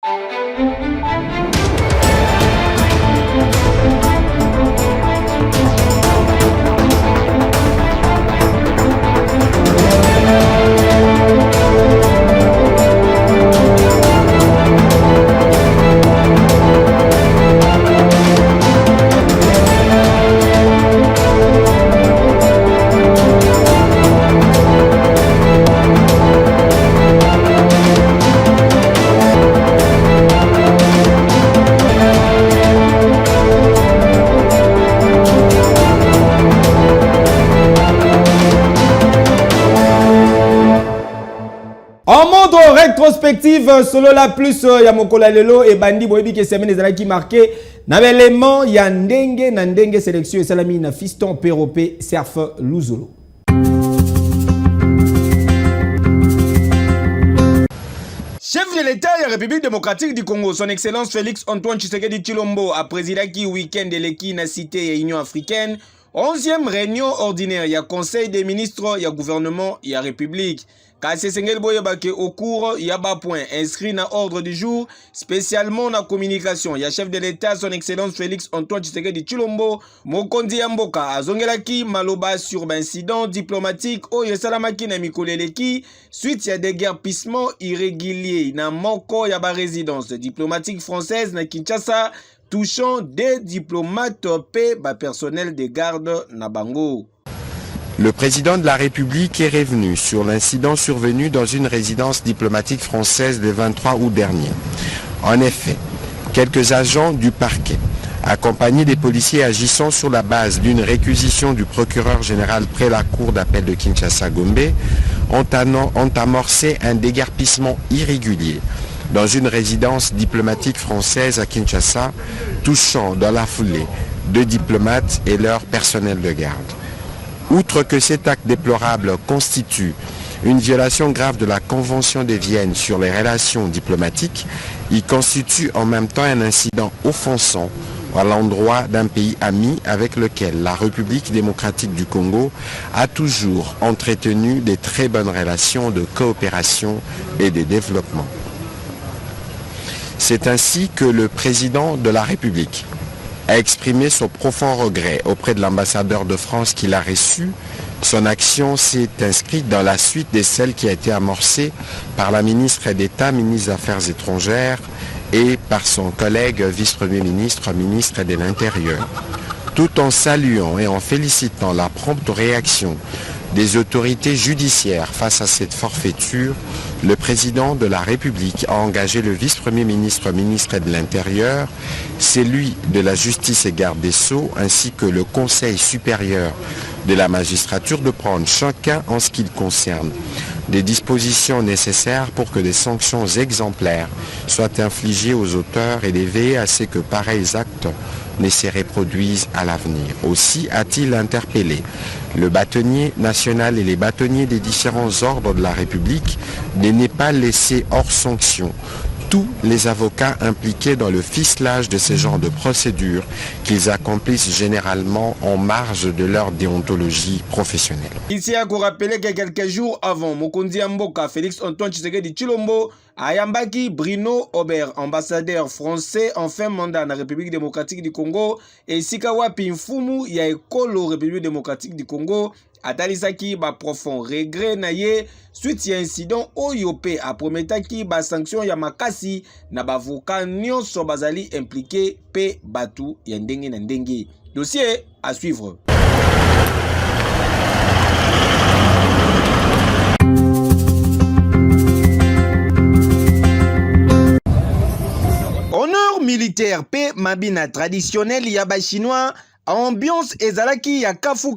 En mode rétrospective, solo la plus Yamokola Lelo et Bandi Boyebi qui semaine les qui marqué na l'élément Yandenge sélection et salami na fiston Péropé Serf Luzolo. Chef de l'État de la République démocratique du Congo, son Excellence Félix Antoine Tshisekedi Tshilombo a présidé qui week-end de l'équipe na cité et Union africaine, 11e réunion ordinaire, il y a Conseil des ministres, il y a gouvernement, il y a République. Kasi Sengel Boyebake au cours, il y a bas point inscrit dans ordre du jour, spécialement dans la communication. Il y a chef de l'État, son Excellence Félix Antoine Tshisekedi Tshilombo, Mokondi Mboka, Azongelaki, Maloba sur incident diplomatique, Oyo Salamaki na Mikoleleki, suite il y a des guerpissements irréguliers, na Moko il y a ba résidence diplomatique française na Kinshasa, touchant des diplomates paix ba personnel de garde na Bango. Le président de la République est revenu sur l'incident survenu dans une résidence diplomatique française le 23 août dernier. En effet, quelques agents du parquet, accompagnés des policiers agissant sur la base d'une réquisition du procureur général près la cour d'appel de Kinshasa-Gombe, ont amorcé un déguerpissement irrégulier dans une résidence diplomatique française à Kinshasa, touchant dans la foulée 2 diplomates et leur personnel de garde. Outre que cet acte déplorable constitue une violation grave de la Convention de Vienne sur les relations diplomatiques, il constitue en même temps un incident offensant à l'endroit d'un pays ami avec lequel la République démocratique du Congo a toujours entretenu de très bonnes relations de coopération et de développement. C'est ainsi que le président de la République a exprimé son profond regret auprès de l'ambassadeur de France qui l'a reçu. Son action s'est inscrite dans la suite de celle qui a été amorcée par la ministre d'État, ministre des Affaires étrangères, et par son collègue vice-premier ministre, ministre de l'Intérieur. Tout en saluant et en félicitant la prompte réaction des autorités judiciaires face à cette forfaiture, le président de la République a engagé le vice-premier ministre, ministre de l'Intérieur, celui de la Justice et garde des Sceaux, ainsi que le Conseil supérieur de la magistrature de prendre chacun en ce qui le concerne des dispositions nécessaires pour que des sanctions exemplaires soient infligées aux auteurs et de veiller à ce que pareils actes ne se reproduisent à l'avenir. Aussi a-t-il interpellé le bâtonnier national et les bâtonniers des différents ordres de la République de ne pas laisser hors sanction tous les avocats impliqués dans le ficelage de ce genre de procédures qu'ils accomplissent généralement en marge de leur déontologie professionnelle. Ici à vous rappeler que quelques jours avant, Mokondi Mboka, Félix Antoine Tshisekedi Tshilombo, Ayambaki Bruno Aubert, ambassadeur français en fin mandat dans la République démocratique du Congo, et Sikawa Pinfumu, Yaekolo, République démocratique du Congo, atalisaki ba profond regret na ye suite ya incident oyo pe aprometaki ba sanction ya makasi na bavoka nyonso bazali impliqué pe batu ya ndenge na ndenge. Dossier à suivre. Honneur militaire pe mabina traditionnel ya ba chinois. Ambiance ezalaki ya kafu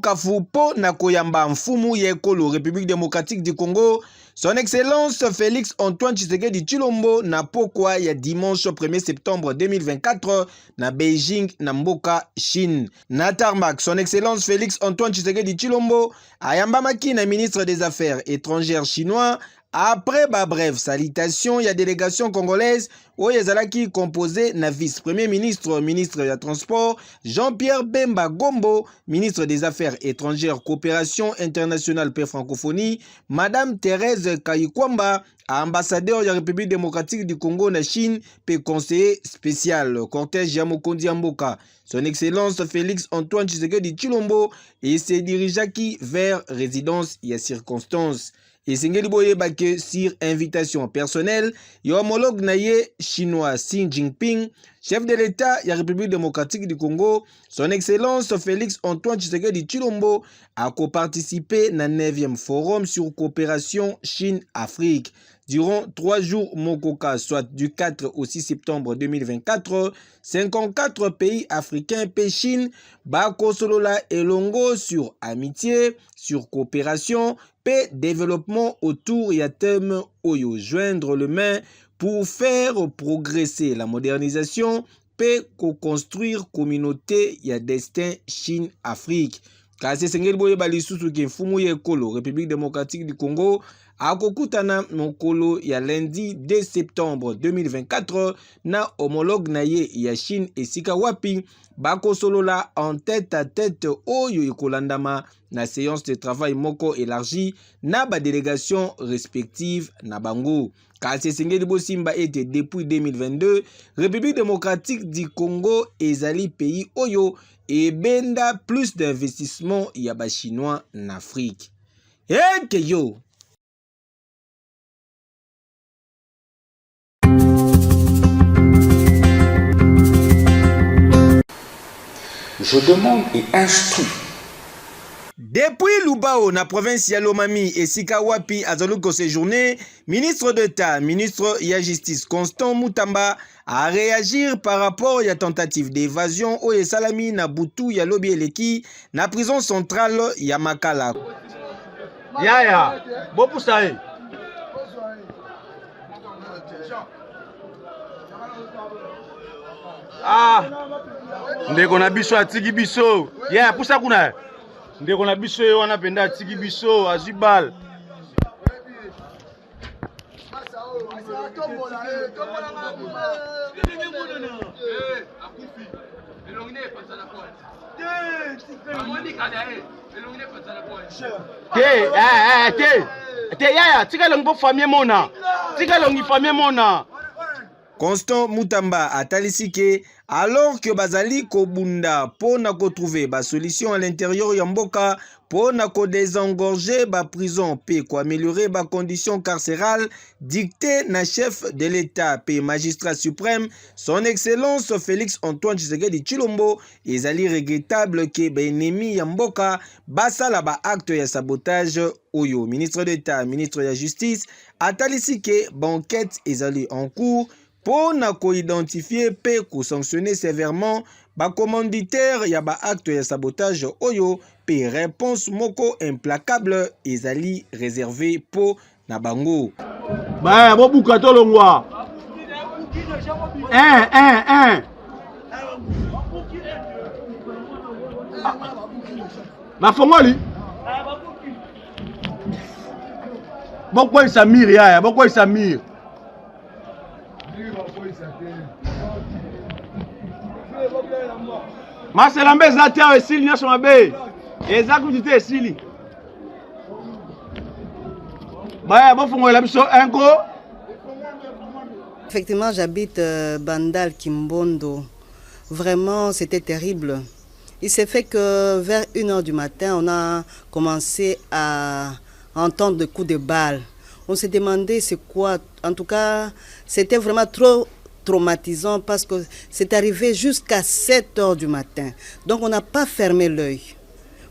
po na koyamba mfumu ya ekolo République démocratique du Congo, son Excellence Félix Antoine Tshisekedi Tshilombo na pokwa ya dimanche 1er septembre 2024 na Beijing na mboka Chine. Na tarmac, son Excellence Félix Antoine Tshisekedi Tshilombo ayambamaki na ministre des Affaires étrangères chinois Après ma brève salutation, il y a délégation congolaise où Yazalaki composé na vice-premier ministre, ministre des Transports, Jean-Pierre Bemba Gombo, ministre des Affaires étrangères, coopération internationale et francophonie, Madame Thérèse Kayikwamba, ambassadeur de la République démocratique du Congo na Chine, et conseiller spécial, cortège Yamokondi Amboka. Son Excellence Félix Antoine Tshisekedi Tshilombo et se dirigea vers résidence et circonstances. Et Sengeli Boyeba que sur invitation personnelle, y homologue naye chinois Xi Jinping, chef de l'État de la République démocratique du Congo, son Excellence Félix Antoine Tshisekedi Tshilombo a co-participé au 9e forum sur coopération Chine-Afrique. Durant 3 jours Mokoka, soit du 4 au 6 septembre 2024, 54 pays africains et Chine, Bako Solola et Longo sur amitié, sur coopération, paix, développement autour et à thème Oyo, joindre le main pour faire progresser la modernisation, paix, co-construire communauté et à destin Chine-Afrique. Kasi Sengeli Boyeba lisusu ki mfumu ye kolo, République démocratique du Congo, akokutana mokolo ya lundi 2 septembre 2024 na homologue naye ya Chine esika wapi bako solola en tête à tête oyo ikolandama na séance de travail moko élargie na ba délégation respective na bango. Kasi Sengeli Bosimba était depuis 2022 République démocratique du Congo ezali pays oyo et benda plus d'investissement ya ba chinois en Afrique. Et que yo je demande et instruis. Depuis Lubao, na province ya Lomami et Sikawapi azaluko séjourné, ministre d'État, ministre de la Justice Constant Mutamba a réagir par rapport à la tentative d'évasion au Salami na Butu ya Lobi Eleki na prison centrale ya Makala. Yaya, bopu sae. Ah, ndeko na biso atiki biso. Yeah, pusa kuna. Ndeko na biso yo wana penda atiki biso azibal. Te yaya, tika longo famille mona. Tika longi famille mona. Constant Mutamba a talisike alors que bazali kobunda pour na trouver ba solution à l'intérieur ya mboka pour na ko désengorger ba prison pe ko améliorer ba conditions carcérales dictées na chef de l'État pe magistrat suprême son excellence Félix Antoine Tshisekedi Tshilombo ezali regrettable que ba ennemi ya mboka basala ba acte ya sabotage oyo. Ministre d'État, ministre de la Justice a talisike ba enquête ezali en cours pour na identifier pe ko sanctionner sévèrement ba commanditaire ya ba acte ya sabotage oyo pe réponse moko implacable ezali réservé pour na bango. Ba bo bukato longwa. Ma fongoli. Boko Samir ya, boko Samir. Maselambe zatia esili nyosho mabe. Ezaku dite esili. Baya bofungola biso enko. Effectivement, j'habite Bandal Kimbondo. Vraiment, c'était terrible. Il s'est fait que vers 1h du matin, on a commencé à entendre des coups de balles. On s'est demandé c'est quoi. En tout cas, c'était vraiment trop traumatisant parce que c'est arrivé jusqu'à 7h du matin. Donc on n'a pas fermé l'œil.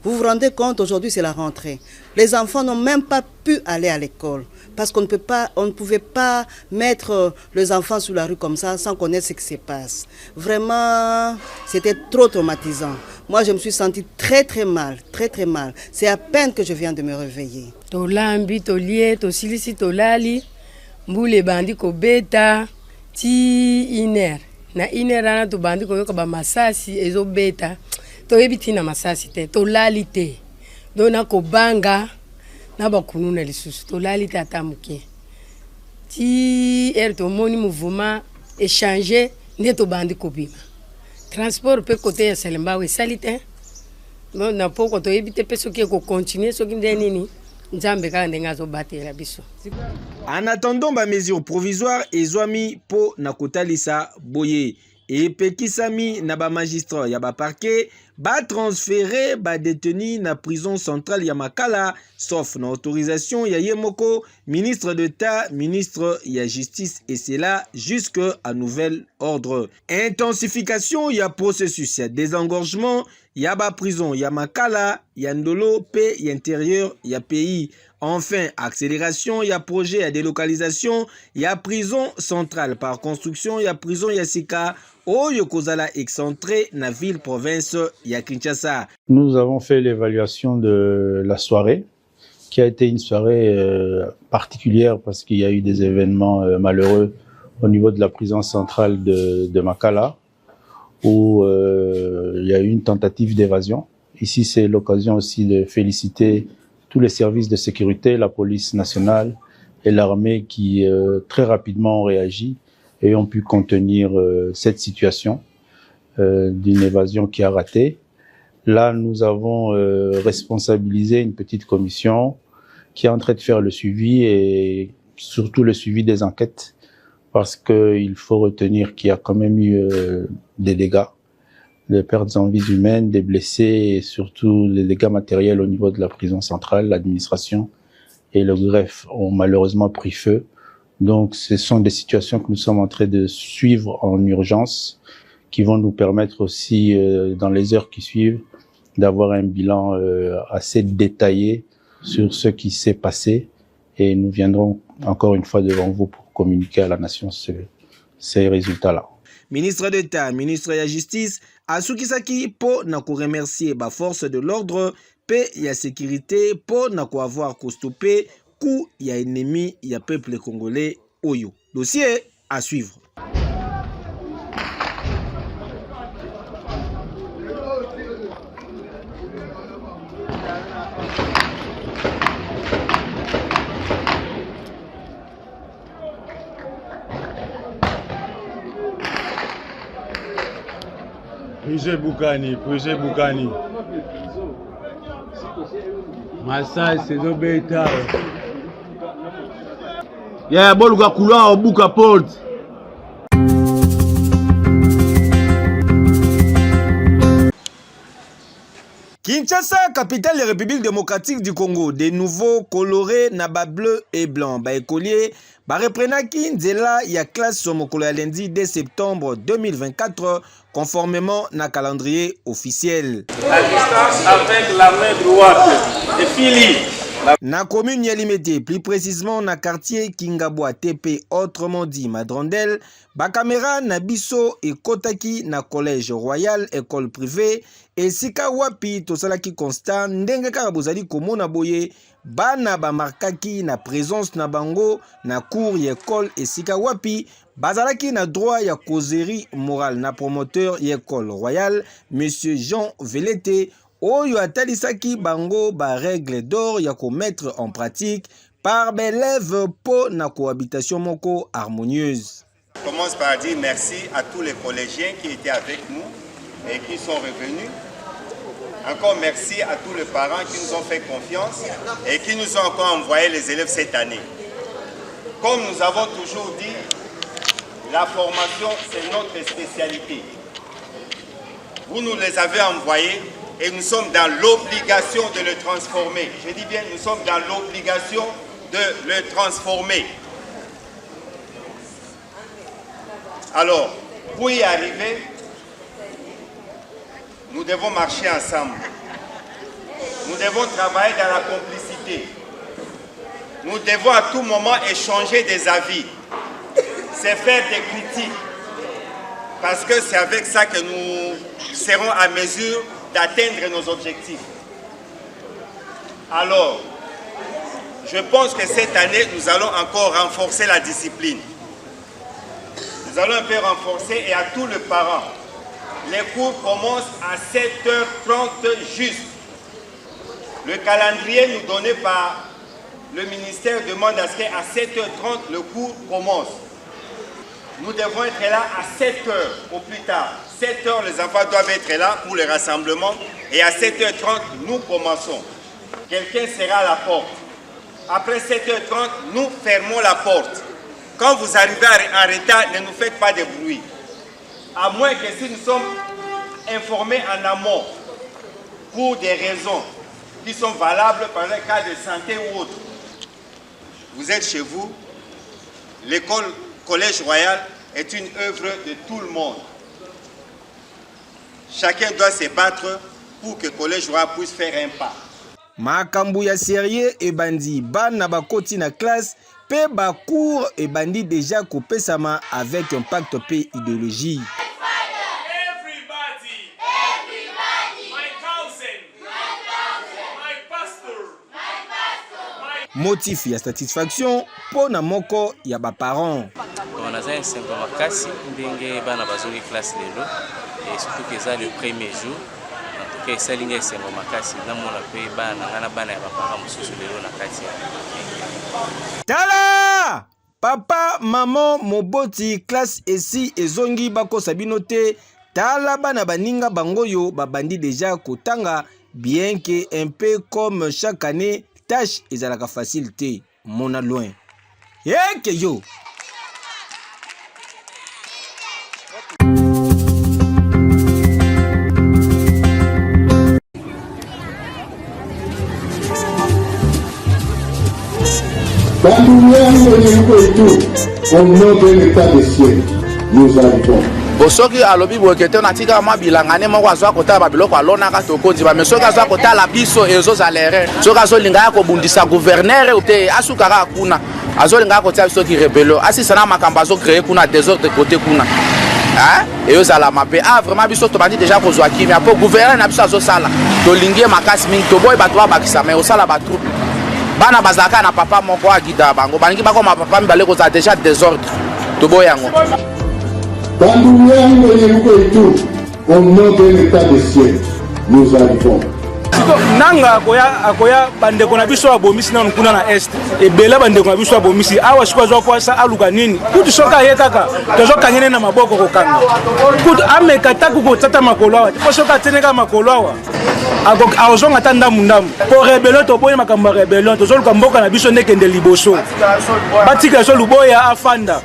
Vous vous rendez compte, aujourd'hui c'est la rentrée. Les enfants n'ont même pas pu aller à l'école parce qu'on ne pouvait pas mettre les enfants sur la rue comme ça sans connaître ce qui se passe. Vraiment, c'était trop traumatisant. Moi, je me suis sentie très très mal, très très mal. C'est à peine que je viens de me réveiller. Tolambi, tolie, tosilisi, tolali, mbule bandi kobeta, ti iner. Na iner ana to bandi koyoka ba masasi ezo beta. To ebiti na masasi te, tolali te. Dona kobanga na bakununa lisusu, tolali te atamuke. ti er to moni mouvement échanger nde to bandi kobima transport pe côté ya Selemba we salite bon na poko to ebite pe soki ko continuer soki ndenini nzambe ka ndenga zo batela biso. En attendant ba mesure provisoire ezwami po na kotalisa boye et pekisami na ba magistrat ya ba parquet ba transférer ba détenu na prison centrale ya Makala sauf na autorisation ya Yemoko ministre d'État ministre ya justice et c'est là jusque à nouvel ordre. Intensification ya processus ya désengorgement ya ba prison ya Makala ya Ndolo pe ya intérieur ya pays. Enfin, accélération, il y a projet, il y a délocalisation, il y a prison centrale par construction, il y a prison Yassika, Oyokozala excentré, na ville province, il y a Kinshasa. Nous avons fait l'évaluation de la soirée, qui a été une soirée particulière parce qu'il y a eu des événements malheureux au niveau de la prison centrale de Makala, où il y a eu une tentative d'évasion. Ici, c'est l'occasion aussi de féliciter tous les services de sécurité, la police nationale et l'armée qui très rapidement ont réagi et ont pu contenir cette situation d'une évasion qui a raté. Là, nous avons responsabilisé une petite commission qui est en train de faire le suivi et surtout le suivi des enquêtes parce qu'il faut retenir qu'il y a quand même eu des dégâts, des pertes en vies humaines, des blessés et surtout les dégâts matériels au niveau de la prison centrale. L'administration et le greffe ont malheureusement pris feu. Donc ce sont des situations que nous sommes en train de suivre en urgence qui vont nous permettre aussi dans les heures qui suivent d'avoir un bilan assez détaillé sur ce qui s'est passé et nous viendrons encore une fois devant vous pour communiquer à la nation ces résultats-là. Ministre d'État, ministre de la Justice, asukisaki po na ko remercier ba force de l'ordre pe ya sécurité po na ko avoir stoppé coup ya ennemi ya peuple congolais oyo. Dossier à suivre. Projet Boukani. Massage, c'est do beta. Yeah, boluka kula obuka port. Kinshasa, capitale de la République démocratique du Congo, de nouveau coloré na ba bleu et blanc. Ba écolier, ba reprenaki nzela ya classe mokolo ya lundi 2 septembre 2024 conformément na calendrier officiel. La distance avec la main droite de Philippe. Na commune Yalimete, plus précisément na quartier Kingabwa TP, autrement dit Madrondel, ba caméra na biso et kotaki na collège royal école privée et sika wapi tosalaki constat ndenge kaka bozali komona boye bana ba markaki na présence na bango na cours ya école et sika wapi bazalaki na droit ya causerie morale na promoteur ya école royale monsieur Jean Velete oyo atalisaki bango ba règle d'or ya ko mettre en pratique par élèves po na cohabitation moko harmonieuse. Je commence par dire merci à tous les collégiens qui étaient avec nous et qui sont revenus. Encore merci à tous les parents qui nous ont fait confiance et qui nous ont encore envoyé les élèves cette année. Comme nous avons toujours dit, la formation c'est notre spécialité. Vous nous les avez envoyés et nous sommes dans l'obligation de le transformer. Je dis bien, nous sommes dans l'obligation de le transformer. Alors, pour y arriver, nous devons marcher ensemble. Nous devons travailler dans la complicité. Nous devons à tout moment échanger des avis. C'est faire des critiques. Parce que c'est avec ça que nous serons à mesure d'atteindre nos objectifs. Alors, je pense que cette année, nous allons encore renforcer la discipline. Nous allons un peu renforcer et à tous les parents. Les cours commencent à 7h30 juste. Le calendrier nous donné par le ministère demande à ce qu'à 7h30, le cours commence. Nous devons être là à 7h au plus tard. 7h, les enfants doivent être là pour le rassemblement. Et à 7h30, nous commençons. Quelqu'un sera à la porte. Après 7h30, nous fermons la porte. Quand vous arrivez en retard, ne nous faites pas de bruit. À moins que si nous sommes informés en amont pour des raisons qui sont valables par les cas de santé ou autre. Vous êtes chez vous, l'école Collège Royal est une œuvre de tout le monde. Chacun doit se battre pour que Collège Royal puisse faire un pas. Makambu ya sérieux et bandi bana bakoti na classe pe bakour et bandi déjà kopesama avec un pacte pe idéologie. Motif ya satisfaction pour na moko ya ba parents. On a un symbole makasi ndenge bana bazongi classe lelo et surtout que ça le premier jour en tout cas ça ligne symbole makasi na mona pe bana ngana bana ya ba parents mususu lelo na kati ya Tala papa maman moboti classe esi ezongi bako sabino te tala bana baninga bangoyo babandi déjà kotanga bien que un peu comme chaque année tâche ezalaka facilité mona loin yeke yo au nom de l'état des cieux, nous arrivons. Soki alobi boyekete na tika ma bilangane moko azwa kotala babiloko alonaka tokonziba mais soki azwa kotala biso ezozalere soki azolinga kobundisa gouverneur ute asukaka kuna azolinga kotia biso ki rebello asisana makambo azocreye kuna désordre côté kuna eyozala mabe vraiment biso tobandi déjà kozwa kimia po gouverneur na biso azosala tolingi makasi mingi toboyi bato babakisa mais osala batroupe bana bazalaka na papa moko agida bango balingi bakoma papa mibale kozala déjà désordre toboyi yango. Au nom de l'état des cieux, nous arrivons. Nanga akoya bandeko na biso abomisi na nkuna na est ebela bandeko na biso abomisi awa siko zo kwa sa aluka nini kutu soka yekaka tozo kangene na maboko kokanga kutu amekata ko tata makolo awa ko soka teneka makolo awa agok awzonga tanda mundamu po rebellion to boye makambo rebellion tozo luka mboka na biso nekende liboso batika so luboya afanda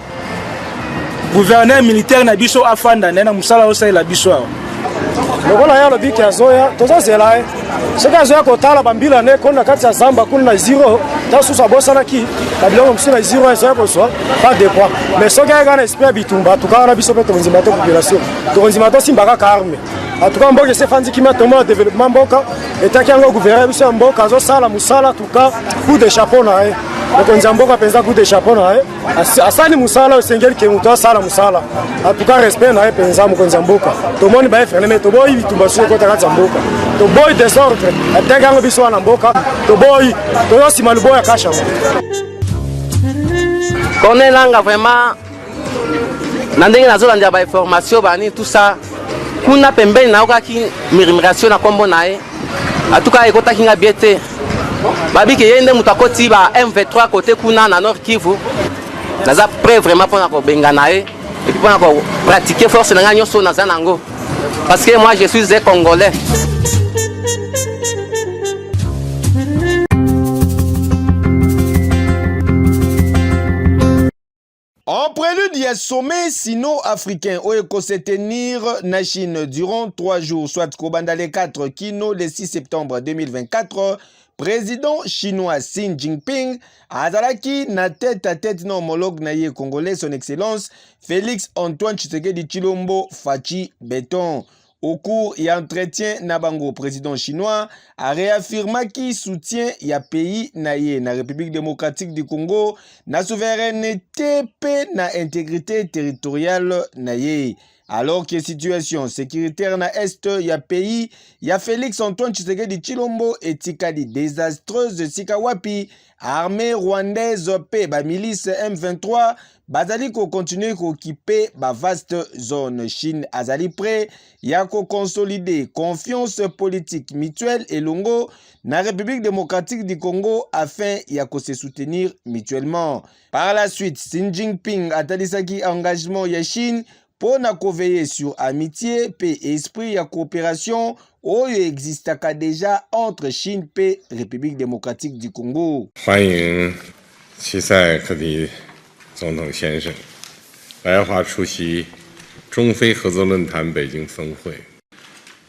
gouverneur militaire na biso afanda na musala osala biso awa lokola ya lobiki azoya tozozela soki azoya kotala bambila ne kona kati ya zamba kuna na zero tasusa bosanaki kabilongo mosusu na zero ezoya kozwa pas de quoi mais soki ayeka na esprit ya bitumba tukaka na biso mpe tokonzima te population tokonzima tosimbaka ka arme atuka mboka esefandi kimia tomona développement mboka etaki yango gouverneur biso ya mboka azosala mosala tuka coup de chapeau na ye mokonzi ya mboka mpenza coup de chapeau na ye asali mosala osengeli ke moto asala mosala atuka respect na ye mpenza mokonzi ya mboka tomoni baefrene me toboyi bitumba susu ekota kati ya mboka toboyi desordre ateki yango biso wana mboka toboyi toyosima liboya kashango konelanga vraiment na ndenge nazolandela bainformation bani tout ça kuna pembeni naokaki murmuration na kombo na ye atuka ekotaki nga bie te babiki ye nde moto akoti ba M23 kote kuna na Nord Kivu naza prêt vraiment mpona kobenga na ye epuis mpona kopratiquer force na nga nyonso naza nango parce que moi je suis un Congolais. En prélude, il y a sommet sino-africain où il se tenir na Chine durant 3 jours, soit Kobandale 4 Kino le 6 septembre 2024. Président chinois Xi Jinping azalaki na tête à tête na homologue na ye congolais son excellence Félix Antoine Tshisekedi Tshilombo Fachi Beton. Au cours et entretien Nabango, président chinois, a réaffirmé qu'il soutient ya pays naye na République démocratique du Congo, na souveraineté pe na intégrité territoriale naye. alors que situation sécuritaire na est ya pays ya Félix Antoine Tshisekedi Tshilombo etikali désastreuse sika wapi armée rwandaise pe ba milice M23 bazali ko continuer ko occuper ba vaste zone. Chine azali prêt ya ko consolider confiance politique mutuelle et longo na République démocratique du Congo afin ya ko se soutenir mutuellement. Par la suite, Xi Jinping atalisaki engagement ya Chine pour na veiller sur amitié pe esprit ya coopération oyo existaka déjà entre Chine pe République démocratique du Congo. 欢迎齐塞克里总统先生来华出席中非合作论坛北京峰会，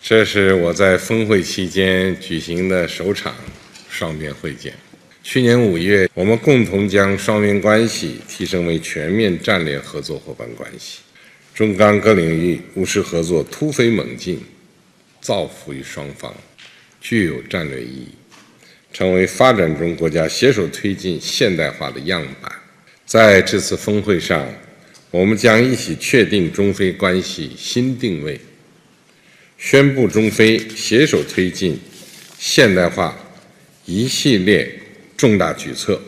这是我在峰会期间举行的首场双边会见。去年5月，我们共同将双边关系提升为全面战略合作伙伴关系，中港各领域务实合作突飞猛进，造福于双方，具有战略意义，成为发展中国家携手推进现代化的样板。在这次峰会上，我们将一起确定中非关系新定位，宣布中非携手推进现代化一系列重大举措，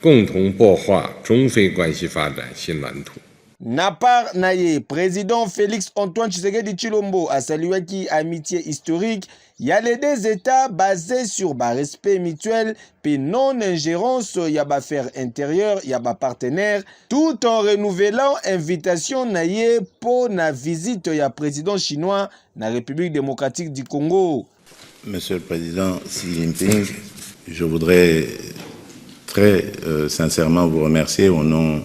共同擘画中非关系发展新蓝图。 Na part naye, président Félix Antoine Tshisekedi Tshilombo a salué qui amitié historique. Il y a les deux États basés sur le respect mutuel, puis non-ingérence, il y a affaires intérieures, il y a partenaires, tout en renouvelant invitation naye pour la visite du président chinois dans la République démocratique du Congo. Monsieur le Président Xi Jinping, je voudrais très sincèrement vous remercier au nom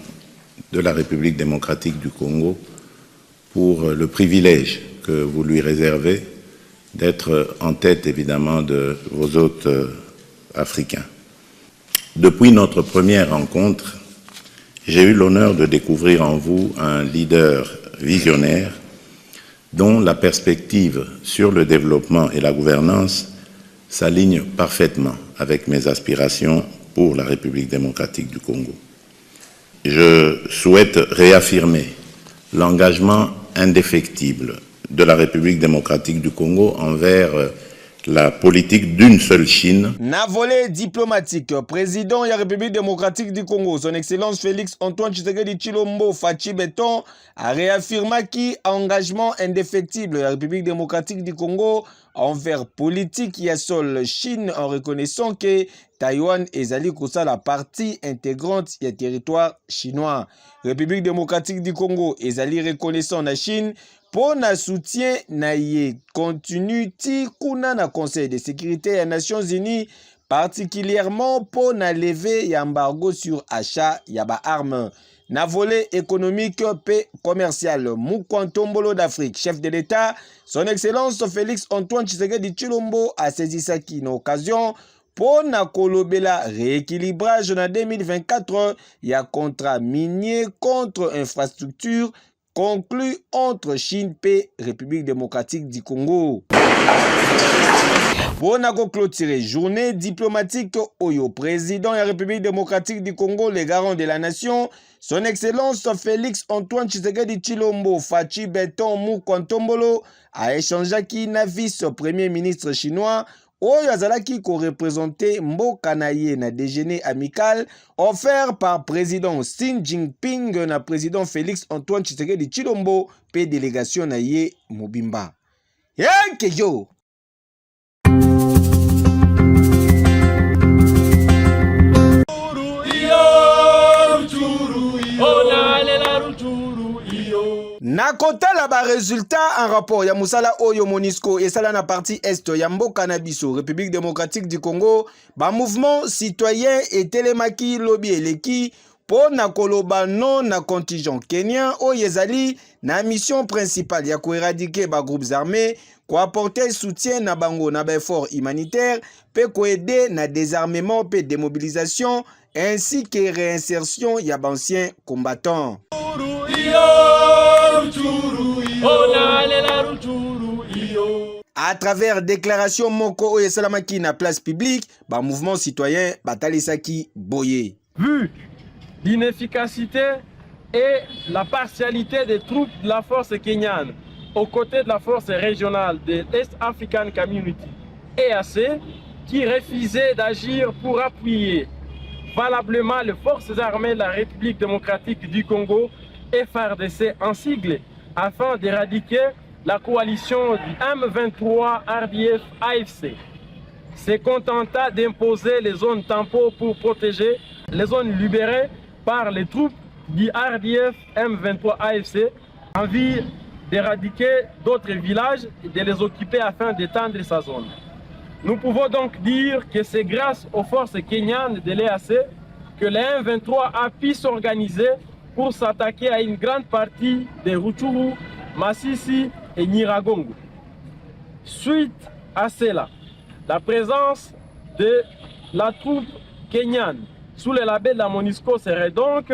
de la République démocratique du Congo pour le privilège que vous lui réservez d'être en tête évidemment de vos hôtes africains. Depuis notre première rencontre, j'ai eu l'honneur de découvrir en vous un leader visionnaire dont la perspective sur le développement et la gouvernance s'aligne parfaitement avec mes aspirations pour la République démocratique du Congo. Je souhaite réaffirmer l'engagement indéfectible de la République démocratique du Congo envers la politique d'une seule Chine. Na volet diplomatique, président de la République démocratique du Congo, son Excellence Félix Antoine Tshisekedi Tshilombo Fachi Beton a réaffirmé qui engagement indéfectible de la République démocratique du Congo envers politique ya sol Chine en reconnaissant que Taïwan ezali kosa la partie intégrante du territoire chinois. République démocratique du Congo ezali reconnaissant la Chine pour na soutien na ye continu ti kuna na Conseil de sécurité des Nations Unies, particulièrement pour na lever l'embargo sur achat ya ba armes. Na volet économique et commercial, Mukwantombolo d'Afrique, chef de l'État, son Excellence Félix Antoine Tshisekedi Tshilombo a saisi ça qui une occasion pour na kolobela rééquilibrage en 2024 y a contrat minier contre infrastructure conclu entre Chine et République démocratique du Congo. Pour na clôturer journée diplomatique au président de la République démocratique du Congo, le garant de la nation, son Excellence Félix Antoine Tshisekedi Tshilombo Fachi Beton Mukwantombolo a échangé avec le vice-premier ministre chinois oyo azalaki ko représenter mboka na ye na déjeuner amical offert par président Xi Jinping na président Félix Antoine Tshisekedi Tshilombo pe délégation na ye mobimba. Yo! Na kotala ba résultat en rapport ya musala oyo Monisco esala na partie est ya mboka na biso République démocratique du Congo ba mouvement citoyen et telemaki lobby eleki po na koloba non na contingent kenyan oyo ezali na mission principale ya ko éradiquer ba groupes armés ko apporter soutien na bango na ba effort humanitaire pe ko aider na désarmement pe démobilisation ainsi que réinsertion ya anciens combattants. À travers déclaration moko oyo esalamaki na place publique, ba mouvement citoyen batalisaki boye. Vu l'inefficacité et la partialité des troupes de la force kenyane aux côtés de la force régionale de l'East African Community, EAC, qui refusait d'agir pour appuyer valablement les forces armées de la République démocratique du Congo, FARDC en sigle, afin d'éradiquer la coalition du M23 RDF AFC. Se contenta d'imposer les zones tampons pour protéger les zones libérées par les troupes du RDF M23 AFC en vue d'éradiquer d'autres villages et de les occuper afin d'étendre sa zone. Nous pouvons donc dire que c'est grâce aux forces kenyanes de l'EAC que le M23 a pu s'organiser pour s'attaquer à une grande partie de Rutshuru, Masisi et Nyiragongo. Suite à cela, la présence de la troupe kenyane sous le label de la MONUSCO serait donc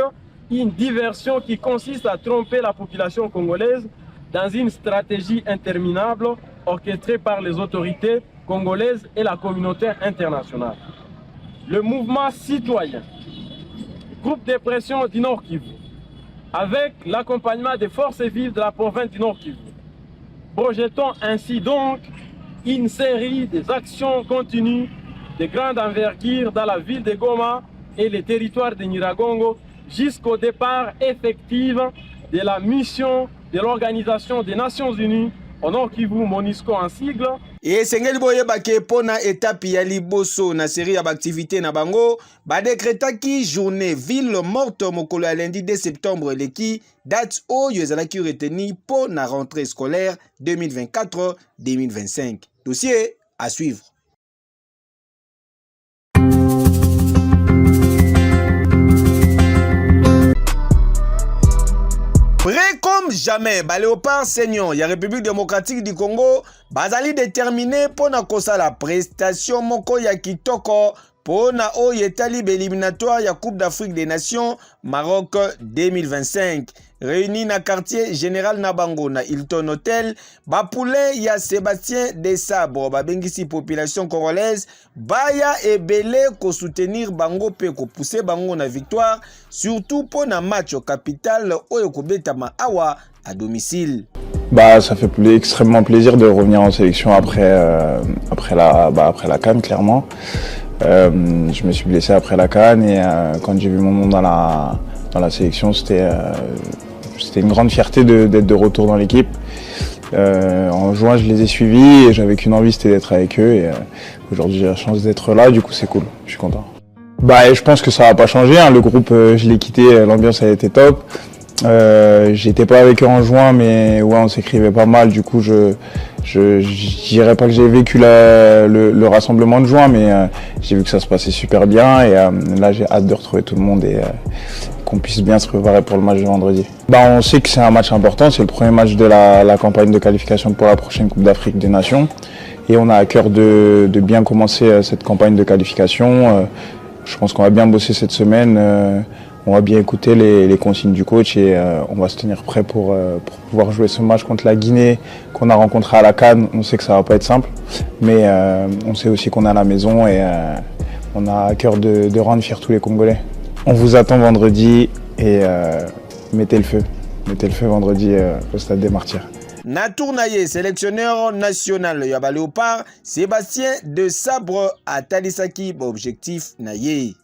une diversion qui consiste à tromper la population congolaise dans une stratégie interminable orchestrée par les autorités congolaises et la communauté internationale. Le mouvement citoyen, groupe de pression du Nord Kivu, avec l'accompagnement des forces vives de la province du Nord Kivu, projetons ainsi donc une série d'actions continues de grande envergure dans la ville de Goma et les territoires de Nyiragongo jusqu'au départ effectif de la mission de l'Organisation des Nations Unies au Nord Kivu, MONUSCO en sigle. Et sengeli boyeba ke pona étape ya liboso na série ya activité na bango ba décrétaki journée ville morte mokolo ya lundi 2 septembre leki date oyo ezalaki reteni po na rentrée scolaire 2024-2025. Dossier à suivre. Prêt comme jamais, Léopard Seigneur, la République démocratique du Congo, bazali déterminé pour na kosa la prestation moko ya kitoko pour na oyetali éliminatoire ya Coupe d'Afrique des Nations Maroc 2025. Réunis na quartier général Nabango na Hilton Hotel, Bapoulin ya Sébastien Desabre, babengisi population congolaise, baya ebele ko soutenir bango pe ko pousser bango na victoire, surtout pour na match au capital oyo ko betama awa à domicile. Bah, ça fait extrêmement plaisir de revenir en sélection après la CAN, clairement. Je me suis blessé après la CAN et quand j'ai vu mon nom dans la sélection, c'était une grande fierté d'être de retour dans l'équipe. En juin, je les ai suivis et j'avais qu'une envie, c'était d'être avec eux. Et aujourd'hui, j'ai la chance d'être là, du coup, c'est cool. Je suis content. Bah, je pense que ça va pas changer. Hein. Le groupe, je l'ai quitté, l'ambiance a été top. J'étais pas avec eux en juin, mais ouais, on s'écrivait pas mal. Du coup, je dirais pas que j'ai vécu le rassemblement de juin, mais j'ai vu que ça se passait super bien. Et là, j'ai hâte de retrouver tout le monde et qu'on puisse bien se préparer pour le match de vendredi. Bah, on sait que c'est un match important. C'est le premier match de la campagne de qualification pour la prochaine Coupe d'Afrique des Nations. Et on a à cœur de bien commencer cette campagne de qualification. Je pense qu'on va bien bosser cette semaine. On va bien écouter les consignes du coach et on va se tenir prêt pour pouvoir jouer ce match contre la Guinée qu'on a rencontré à la CAN. On sait que ça va pas être simple, mais on sait aussi qu'on est à la maison et on a à cœur de rendre fiers tous les Congolais. On vous attend vendredi et mettez le feu vendredi au Stade des Martyrs. Natournaye, sélectionneur national Yaba Léopard, Sébastien Desabre à Talisaki, objectif Naye.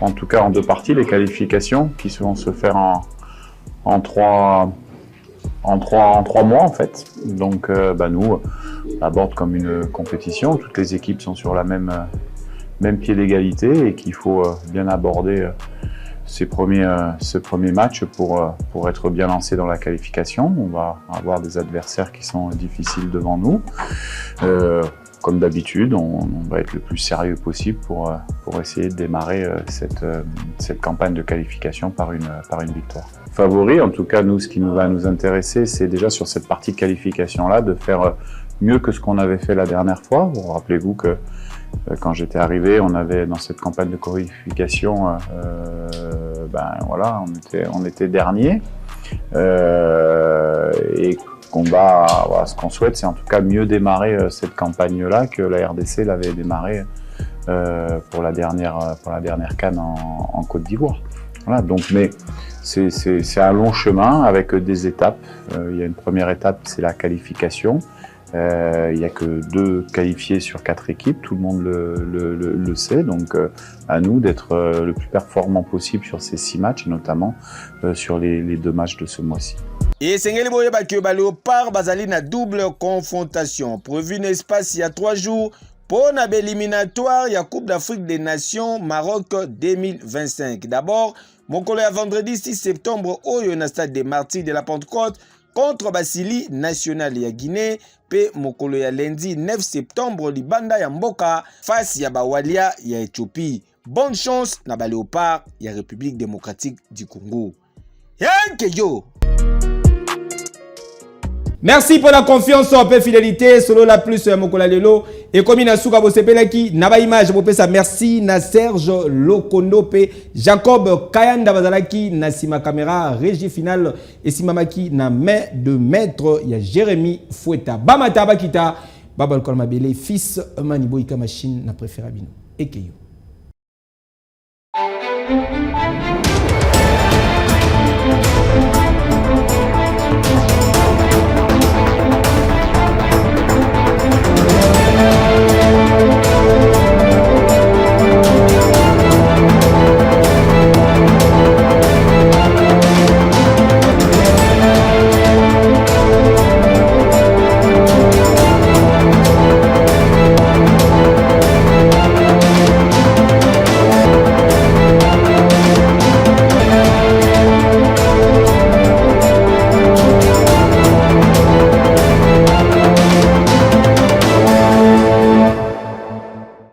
En tout cas en deux parties, les qualifications qui vont se faire en trois mois en fait. Donc nous, on aborde comme une compétition, toutes les équipes sont sur la même pied d'égalité et qu'il faut bien aborder ce premier match pour être bien lancé dans la qualification. On va avoir des adversaires qui sont difficiles devant nous. Comme d'habitude, on va être le plus sérieux possible pour essayer de démarrer cette campagne de qualification par une victoire. Favori, en tout cas, nous, ce qui va nous intéresser, c'est déjà sur cette partie de qualification-là, de faire mieux que ce qu'on avait fait la dernière fois. Vous rappelez-vous que quand j'étais arrivé, on avait dans cette campagne de qualification, on était dernier. Et ce qu'on souhaite, c'est en tout cas mieux démarrer cette campagne-là que la RDC l'avait démarré pour la dernière CAN en Côte d'Ivoire. Voilà, donc, mais c'est un long chemin avec des étapes. Il y a une première étape, c'est la qualification. Il n'y a que 2 qualifiés sur 4 équipes, tout le monde le sait, donc à nous d'être le plus performant possible sur ces 6 matchs, et notamment sur les 2 matchs de ce mois-ci. Et Sengeli Boyeba que Léopard bazali na double confrontation. Prévu un espace il y a 3 jours pour la éliminatoire il y a Coupe d'Afrique des Nations Maroc 2025. D'abord, mon collègue vendredi 6 septembre au stade des Martyrs de la Pentecôte contre Basili National ya Guinée. Pe mokolo ya lundi 9 septembre libanda ya Mboka face ya Bawalia ya Éthiopie. Bonne chance na ba Léopard ya République démocratique du Congo. Yo. Merci pour la confiance en fidélité. Solo la plus mokola lelo et comme na suka bosepelaki na ba image bopesa merci na Serge Lokondo pe Jacob Kayanda bazalaki na sima caméra régie finale et simamaki na main de maître ya Jérémy Foueta. Bamata bakita babal kolmabele fils Maniboika machine na préférabino. Ekeyo.